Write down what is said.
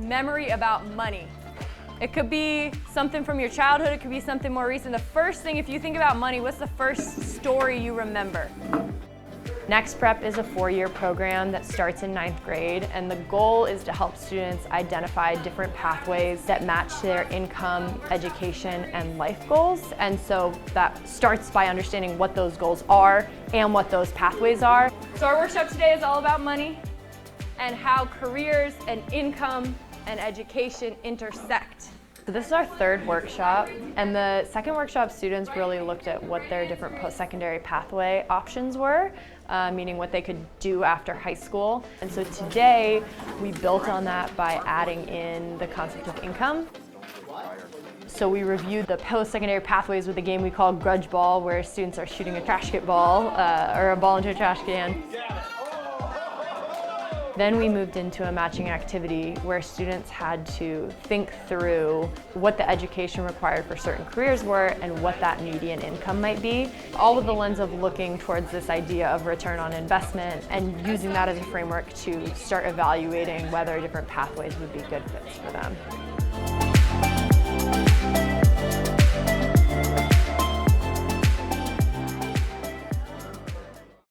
memory about money. It could be something from your childhood, it could be something more recent. The first thing, if you think about money, what's the first story you remember? Next Prep is a 4-year program that starts in 9th grade, and the goal is to help students identify different pathways that match their income, education, and life goals. And so that starts by understanding what those goals are and what those pathways are. So our workshop today is all about money and how careers and income and education intersect. So this is our 3rd workshop, and the 2nd workshop students really looked at what their different post-secondary pathway options were, meaning what they could do after high school. And so today we built on that by adding in the concept of income. So we reviewed the post-secondary pathways with a game we call Grudge Ball, where students are shooting a trash can ball or a ball into a trash can. Then we moved into a matching activity where students had to think through what the education required for certain careers were and what that median income might be, all with the lens of looking towards this idea of return on investment and using that as a framework to start evaluating whether different pathways would be good fits for them.